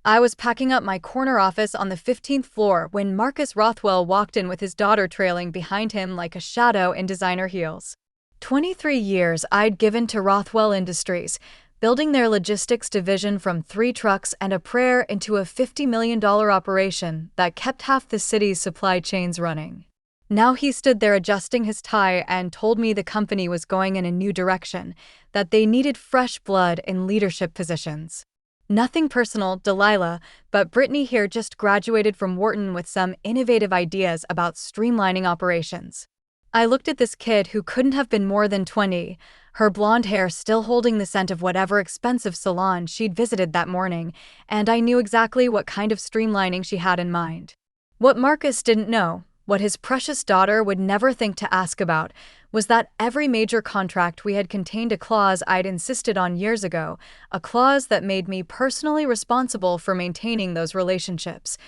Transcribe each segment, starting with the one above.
I was packing up my corner office on the 15th floor when Marcus Rothwell walked in with his daughter trailing behind him like a shadow in designer heels. 23 years I'd given to Rothwell Industries, building their logistics division from 3 trucks and a prayer into a $50 million operation that kept half the city's supply chains running. Now he stood there adjusting his tie and told me the company was going in a new direction, that they needed fresh blood in leadership positions. Nothing personal, Delilah, but Brittany here just graduated from Wharton with some innovative ideas about streamlining operations. I looked at this kid who couldn't have been more than 20, her blonde hair still holding the scent of whatever expensive salon she'd visited that morning, and I knew exactly what kind of streamlining she had in mind. What Marcus didn't know, what his precious daughter would never think to ask about, was that every major contract we had contained a clause I'd insisted on years ago, a clause that made me personally responsible for maintaining those relationships,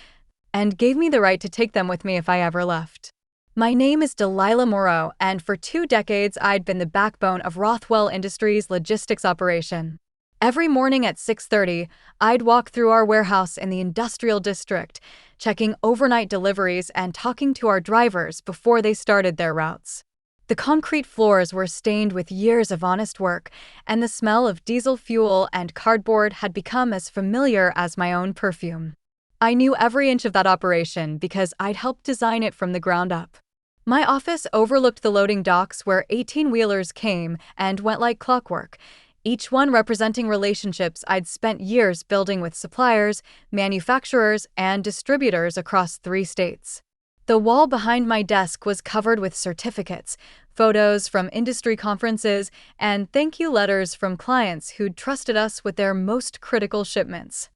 and gave me the right to take them with me if I ever left. My name is Delilah Moreau, and for 2 decades I'd been the backbone of Rothwell Industries' logistics operation. Every morning at 6:30, I'd walk through our warehouse in the industrial district, checking overnight deliveries and talking to our drivers before they started their routes. The concrete floors were stained with years of honest work, and the smell of diesel fuel and cardboard had become as familiar as my own perfume. I knew every inch of that operation because I'd helped design it from the ground up. My office overlooked the loading docks where 18-wheelers came and went like clockwork, each one representing relationships I'd spent years building with suppliers, manufacturers, and distributors across 3 states. The wall behind my desk was covered with certificates, photos from industry conferences, and thank you letters from clients who'd trusted us with their most critical shipments.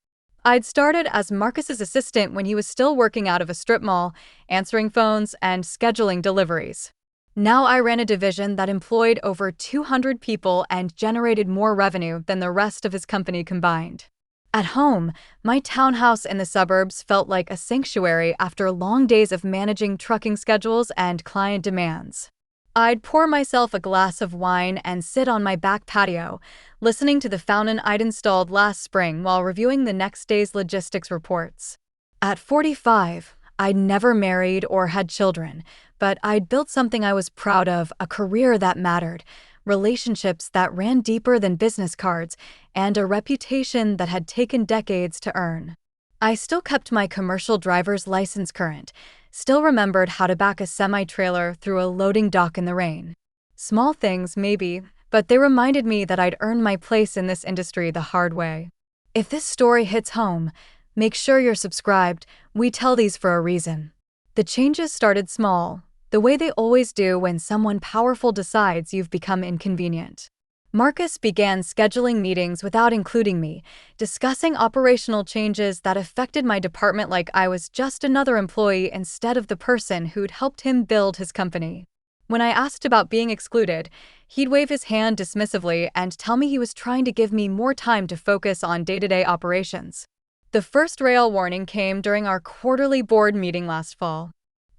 I'd started as Marcus's assistant when he was still working out of a strip mall, answering phones and scheduling deliveries. Now I ran a division that employed over 200 people and generated more revenue than the rest of his company combined. At home, my townhouse in the suburbs felt like a sanctuary after long days of managing trucking schedules and client demands. I'd pour myself a glass of wine and sit on my back patio, listening to the fountain I'd installed last spring while reviewing the next day's logistics reports. At 45, I'd never married or had children, but I'd built something I was proud of, a career that mattered, relationships that ran deeper than business cards, and a reputation that had taken decades to earn. I still kept my commercial driver's license current, still remembered how to back a semi-trailer through a loading dock in the rain. Small things, maybe, but they reminded me that I'd earned my place in this industry the hard way. If this story hits home, make sure you're subscribed. We tell these for a reason. The changes started small, the way they always do when someone powerful decides you've become inconvenient. Marcus began scheduling meetings without including me, discussing operational changes that affected my department like I was just another employee instead of the person who'd helped him build his company. When I asked about being excluded, he'd wave his hand dismissively and tell me he was trying to give me more time to focus on day-to-day operations. The first rail warning came during our quarterly board meeting last fall.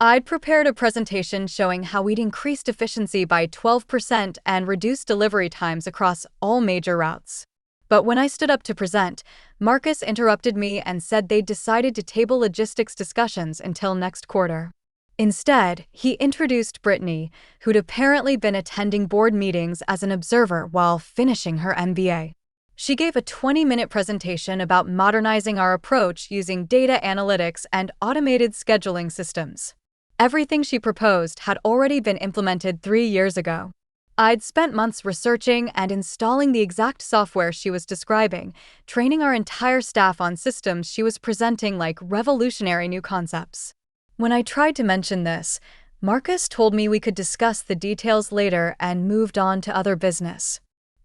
I'd prepared a presentation showing how we'd increased efficiency by 12% and reduced delivery times across all major routes. But when I stood up to present, Marcus interrupted me and said they'd decided to table logistics discussions until next quarter. Instead, he introduced Brittany, who'd apparently been attending board meetings as an observer while finishing her MBA. She gave a 20-minute presentation about modernizing our approach using data analytics and automated scheduling systems. Everything she proposed had already been implemented 3 years ago. I'd spent months researching and installing the exact software she was describing, training our entire staff on systems she was presenting like revolutionary new concepts. When I tried to mention this, Marcus told me we could discuss the details later and moved on to other business.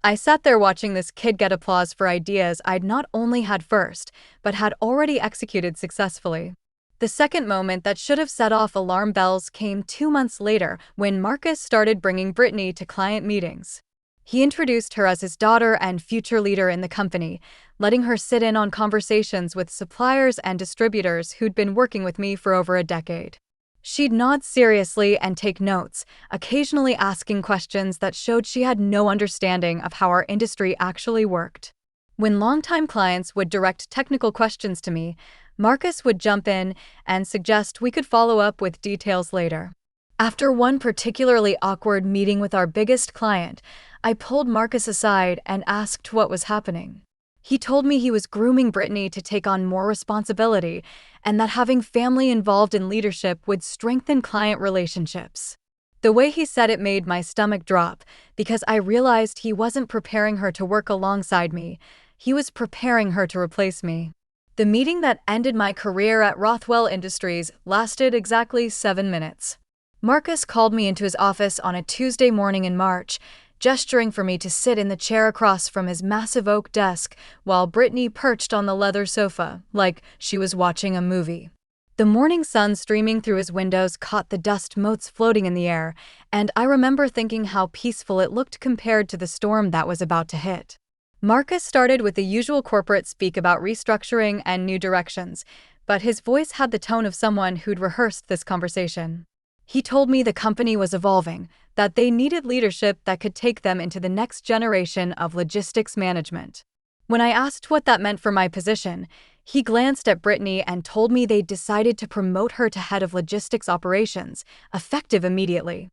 I sat there watching this kid get applause for ideas I'd not only had first, but had already executed successfully. The second moment that should have set off alarm bells came 2 months later when Marcus started bringing Brittany to client meetings. He introduced her as his daughter and future leader in the company, letting her sit in on conversations with suppliers and distributors who'd been working with me for over a decade. She'd nod seriously and take notes, occasionally asking questions that showed she had no understanding of how our industry actually worked. When longtime clients would direct technical questions to me, Marcus would jump in and suggest we could follow up with details later. After one particularly awkward meeting with our biggest client, I pulled Marcus aside and asked what was happening. He told me he was grooming Brittany to take on more responsibility and that having family involved in leadership would strengthen client relationships. The way he said it made my stomach drop because I realized he wasn't preparing her to work alongside me, he was preparing her to replace me. The meeting that ended my career at Rothwell Industries lasted exactly 7 minutes. Marcus called me into his office on a Tuesday morning in March, gesturing for me to sit in the chair across from his massive oak desk while Brittany perched on the leather sofa, like she was watching a movie. The morning sun streaming through his windows caught the dust motes floating in the air, and I remember thinking how peaceful it looked compared to the storm that was about to hit. Marcus started with the usual corporate speak about restructuring and new directions, but his voice had the tone of someone who'd rehearsed this conversation. He told me the company was evolving, that they needed leadership that could take them into the next generation of logistics management. When I asked what that meant for my position, he glanced at Brittany and told me they'd decided to promote her to head of logistics operations, effective immediately.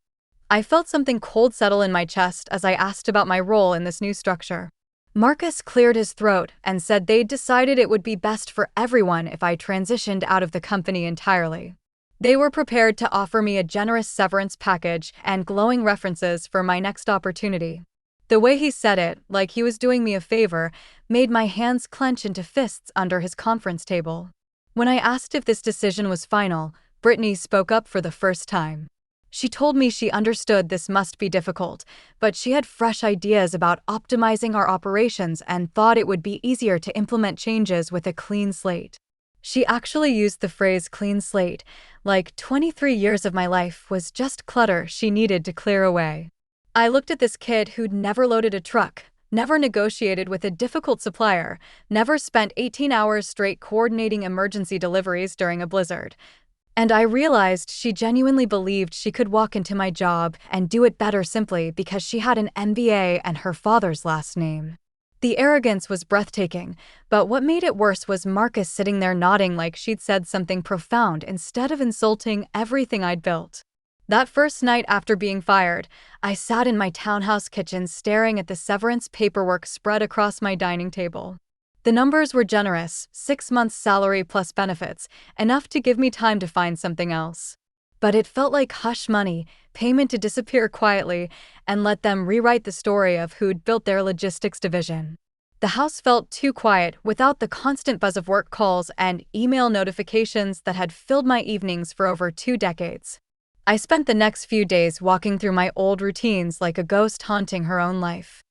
I felt something cold settle in my chest as I asked about my role in this new structure. Marcus cleared his throat and said they'd decided it would be best for everyone if I transitioned out of the company entirely. They were prepared to offer me a generous severance package and glowing references for my next opportunity. The way he said it, like he was doing me a favor, made my hands clench into fists under his conference table. When I asked if this decision was final, Brittany spoke up for the first time. She told me she understood this must be difficult, but she had fresh ideas about optimizing our operations and thought it would be easier to implement changes with a clean slate. She actually used the phrase clean slate, like 23 years of my life was just clutter she needed to clear away. I looked at this kid who'd never loaded a truck, never negotiated with a difficult supplier, never spent 18 hours straight coordinating emergency deliveries during a blizzard. And I realized she genuinely believed she could walk into my job and do it better simply because she had an MBA and her father's last name. The arrogance was breathtaking, but what made it worse was Marcus sitting there nodding like she'd said something profound instead of insulting everything I'd built. That first night after being fired, I sat in my townhouse kitchen staring at the severance paperwork spread across my dining table. The numbers were generous, 6 months' salary plus benefits, enough to give me time to find something else. But it felt like hush money, payment to disappear quietly, and let them rewrite the story of who'd built their logistics division. The house felt too quiet without the constant buzz of work calls and email notifications that had filled my evenings for over 2 decades. I spent the next few days walking through my old routines like a ghost haunting her own life.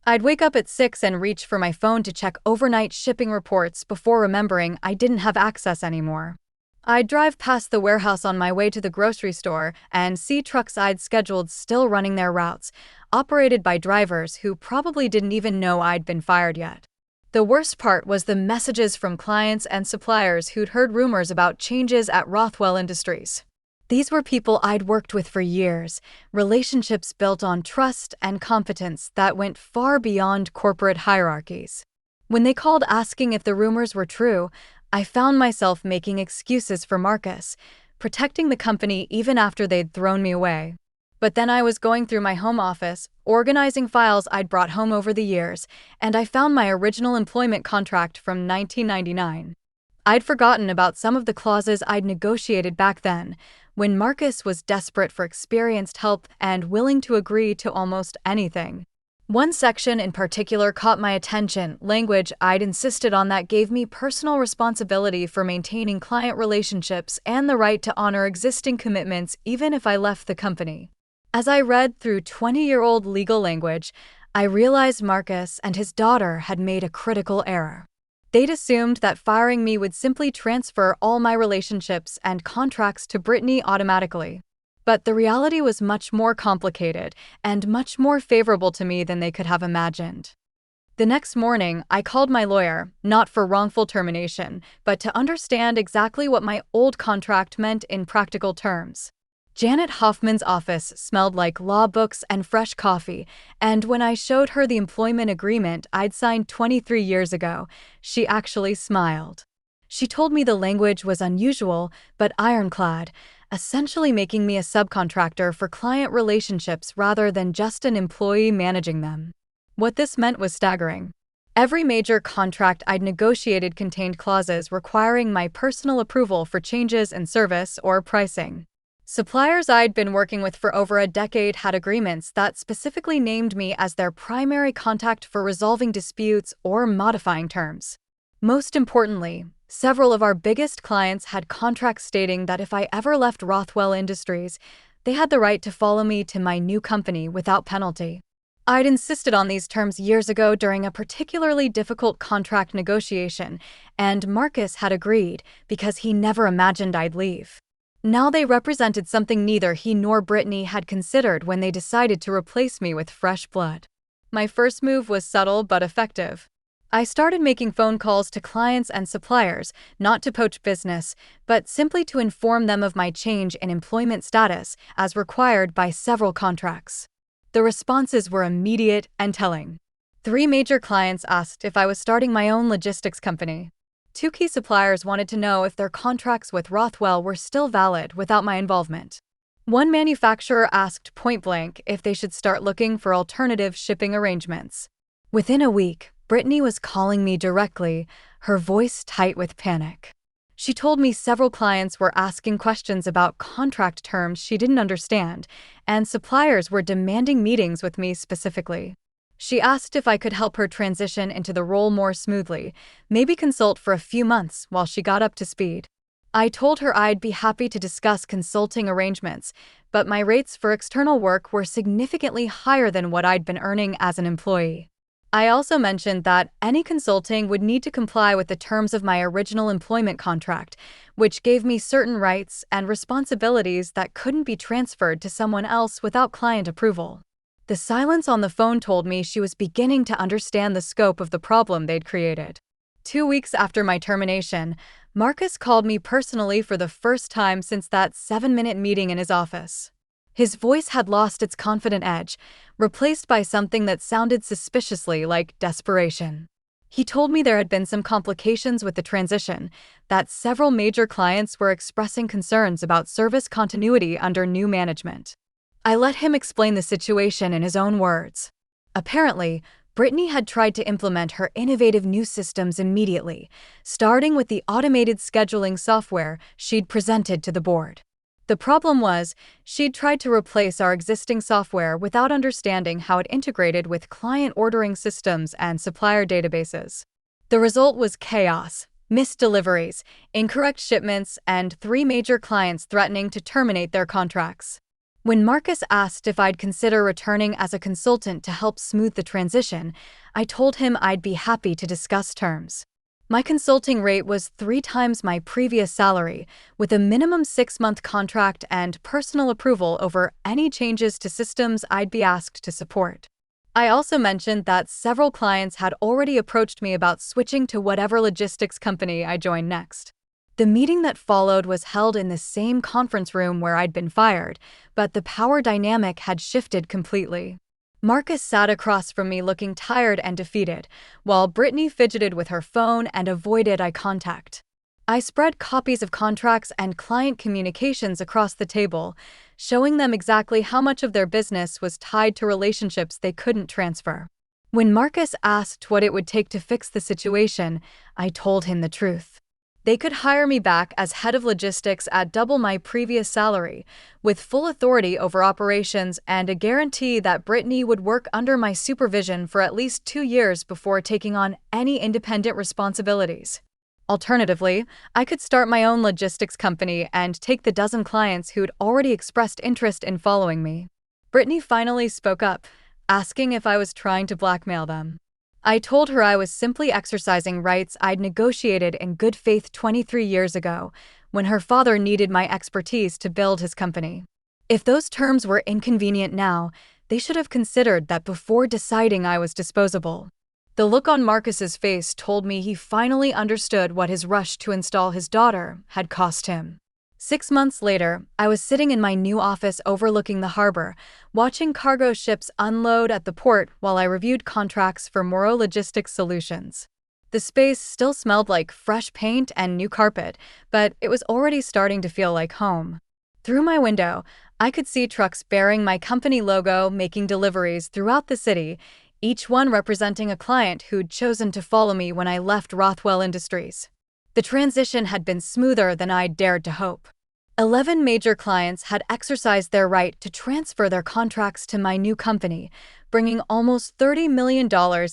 I'd wake up at 6 and reach for my phone to check overnight shipping reports before remembering I didn't have access anymore. I'd drive past the warehouse on my way to the grocery store and see trucks I'd scheduled still running their routes, operated by drivers who probably didn't even know I'd been fired yet. The worst part was the messages from clients and suppliers who'd heard rumors about changes at Rothwell Industries. These were people I'd worked with for years, relationships built on trust and competence that went far beyond corporate hierarchies. When they called asking if the rumors were true, I found myself making excuses for Marcus, protecting the company even after they'd thrown me away. But then I was going through my home office, organizing files I'd brought home over the years, and I found my original employment contract from 1999. I'd forgotten about some of the clauses I'd negotiated back then, when Marcus was desperate for experienced help and willing to agree to almost anything. One section in particular caught my attention, language I'd insisted on that gave me personal responsibility for maintaining client relationships and the right to honor existing commitments even if I left the company. As I read through 20-year-old legal language, I realized Marcus and his daughter had made a critical error. They'd assumed that firing me would simply transfer all my relationships and contracts to Brittany automatically. But the reality was much more complicated and much more favorable to me than they could have imagined. The next morning, I called my lawyer, not for wrongful termination, but to understand exactly what my old contract meant in practical terms. Janet Hoffman's office smelled like law books and fresh coffee, and when I showed her the employment agreement I'd signed 23 years ago, she actually smiled. She told me the language was unusual but ironclad, essentially making me a subcontractor for client relationships rather than just an employee managing them. What this meant was staggering. Every major contract I'd negotiated contained clauses requiring my personal approval for changes in service or pricing. Suppliers I'd been working with for over a decade had agreements that specifically named me as their primary contact for resolving disputes or modifying terms. Most importantly, several of our biggest clients had contracts stating that if I ever left Rothwell Industries, they had the right to follow me to my new company without penalty. I'd insisted on these terms years ago during a particularly difficult contract negotiation, and Marcus had agreed because he never imagined I'd leave. Now they represented something neither he nor Brittany had considered when they decided to replace me with fresh blood. My first move was subtle but effective. I started making phone calls to clients and suppliers, not to poach business, but simply to inform them of my change in employment status as required by several contracts. The responses were immediate and telling. 3 major clients asked if I was starting my own logistics company. 2 key suppliers wanted to know if their contracts with Rothwell were still valid without my involvement. 1 manufacturer asked point-blank if they should start looking for alternative shipping arrangements. Within a week, Brittany was calling me directly, her voice tight with panic. She told me several clients were asking questions about contract terms she didn't understand, and suppliers were demanding meetings with me specifically. She asked if I could help her transition into the role more smoothly, maybe consult for a few months while she got up to speed. I told her I'd be happy to discuss consulting arrangements, but my rates for external work were significantly higher than what I'd been earning as an employee. I also mentioned that any consulting would need to comply with the terms of my original employment contract, which gave me certain rights and responsibilities that couldn't be transferred to someone else without client approval. The silence on the phone told me she was beginning to understand the scope of the problem they'd created. 2 weeks after my termination, Marcus called me personally for the first time since that 7-minute meeting in his office. His voice had lost its confident edge, replaced by something that sounded suspiciously like desperation. He told me there had been some complications with the transition, that several major clients were expressing concerns about service continuity under new management. I let him explain the situation in his own words. Apparently, Brittany had tried to implement her innovative new systems immediately, starting with the automated scheduling software she'd presented to the board. The problem was, she'd tried to replace our existing software without understanding how it integrated with client ordering systems and supplier databases. The result was chaos, missed deliveries, incorrect shipments, and 3 major clients threatening to terminate their contracts. When Marcus asked if I'd consider returning as a consultant to help smooth the transition, I told him I'd be happy to discuss terms. My consulting rate was 3 times my previous salary, with a minimum 6-month contract and personal approval over any changes to systems I'd be asked to support. I also mentioned that several clients had already approached me about switching to whatever logistics company I joined next. The meeting that followed was held in the same conference room where I'd been fired, but the power dynamic had shifted completely. Marcus sat across from me looking tired and defeated, while Brittany fidgeted with her phone and avoided eye contact. I spread copies of contracts and client communications across the table, showing them exactly how much of their business was tied to relationships they couldn't transfer. When Marcus asked what it would take to fix the situation, I told him the truth. They could hire me back as head of logistics at double my previous salary, with full authority over operations and a guarantee that Brittany would work under my supervision for at least 2 years before taking on any independent responsibilities. Alternatively, I could start my own logistics company and take the dozen clients who'd already expressed interest in following me. Brittany finally spoke up, asking if I was trying to blackmail them. I told her I was simply exercising rights I'd negotiated in good faith 23 years ago, when her father needed my expertise to build his company. If those terms were inconvenient now, they should have considered that before deciding I was disposable. The look on Marcus's face told me he finally understood what his rush to install his daughter had cost him. 6 months later, I was sitting in my new office overlooking the harbor, watching cargo ships unload at the port while I reviewed contracts for Moro Logistics Solutions. The space still smelled like fresh paint and new carpet, but it was already starting to feel like home. Through my window, I could see trucks bearing my company logo making deliveries throughout the city, each one representing a client who'd chosen to follow me when I left Rothwell Industries. The transition had been smoother than I'd dared to hope. 11 major clients had exercised their right to transfer their contracts to my new company, bringing almost $30 million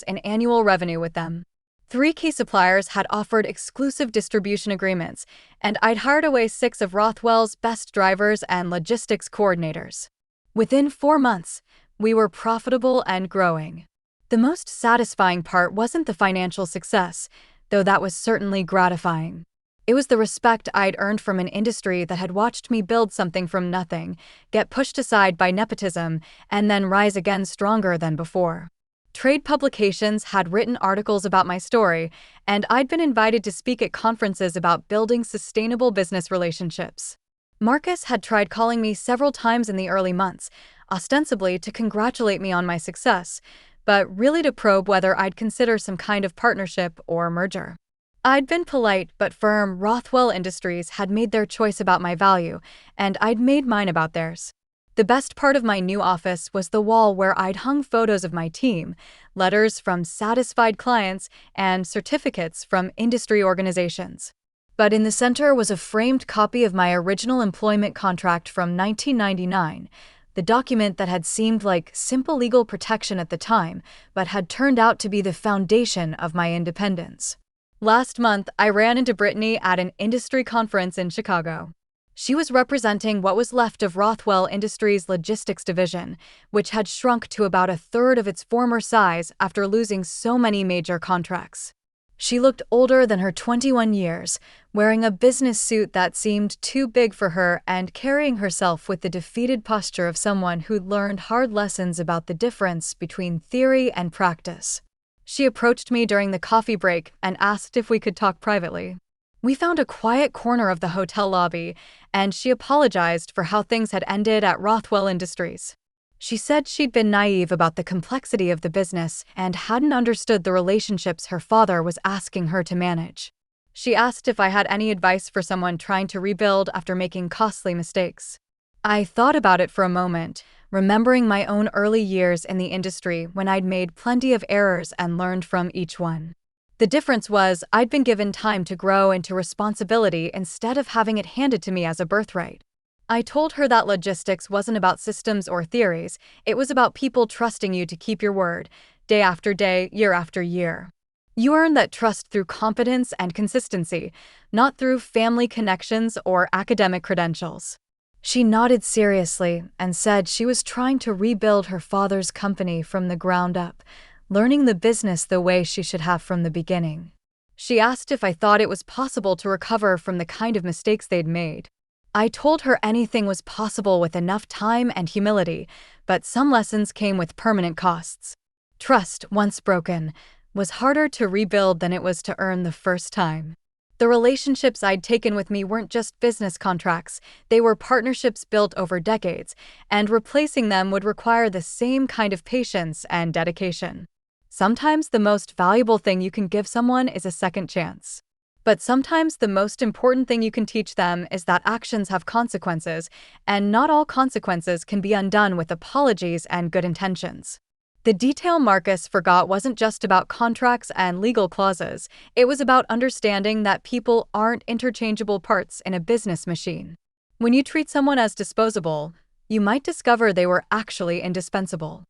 in annual revenue with them. 3 key suppliers had offered exclusive distribution agreements, and I'd hired away 6 of Rothwell's best drivers and logistics coordinators. Within 4 months, we were profitable and growing. The most satisfying part wasn't the financial success, though that was certainly gratifying. It was the respect I'd earned from an industry that had watched me build something from nothing, get pushed aside by nepotism, and then rise again stronger than before. Trade publications had written articles about my story, and I'd been invited to speak at conferences about building sustainable business relationships. Marcus had tried calling me several times in the early months, ostensibly to congratulate me on my success, but really to probe whether I'd consider some kind of partnership or merger. I'd been polite but firm. Rothwell Industries had made their choice about my value, and I'd made mine about theirs. The best part of my new office was the wall where I'd hung photos of my team, letters from satisfied clients, and certificates from industry organizations. But in the center was a framed copy of my original employment contract from 1999, the document that had seemed like simple legal protection at the time, but had turned out to be the foundation of my independence. Last month, I ran into Brittany at an industry conference in Chicago. She was representing what was left of Rothwell Industries' logistics division, which had shrunk to about a third of its former size after losing so many major contracts. She looked older than her 21 years, wearing a business suit that seemed too big for her and carrying herself with the defeated posture of someone who'd learned hard lessons about the difference between theory and practice. She approached me during the coffee break and asked if we could talk privately. We found a quiet corner of the hotel lobby, and she apologized for how things had ended at Rothwell Industries. She said she'd been naive about the complexity of the business and hadn't understood the relationships her father was asking her to manage. She asked if I had any advice for someone trying to rebuild after making costly mistakes. I thought about it for a moment, remembering my own early years in the industry when I'd made plenty of errors and learned from each one. The difference was I'd been given time to grow into responsibility instead of having it handed to me as a birthright. I told her that logistics wasn't about systems or theories, it was about people trusting you to keep your word, day after day, year after year. You earn that trust through competence and consistency, not through family connections or academic credentials. She nodded seriously and said she was trying to rebuild her father's company from the ground up, learning the business the way she should have from the beginning. She asked if I thought it was possible to recover from the kind of mistakes they'd made. I told her anything was possible with enough time and humility, but some lessons came with permanent costs. Trust, once broken, was harder to rebuild than it was to earn the first time. The relationships I'd taken with me weren't just business contracts, they were partnerships built over decades, and replacing them would require the same kind of patience and dedication. Sometimes the most valuable thing you can give someone is a second chance. But sometimes the most important thing you can teach them is that actions have consequences, and not all consequences can be undone with apologies and good intentions. The detail Marcus forgot wasn't just about contracts and legal clauses, it was about understanding that people aren't interchangeable parts in a business machine. When you treat someone as disposable, you might discover they were actually indispensable.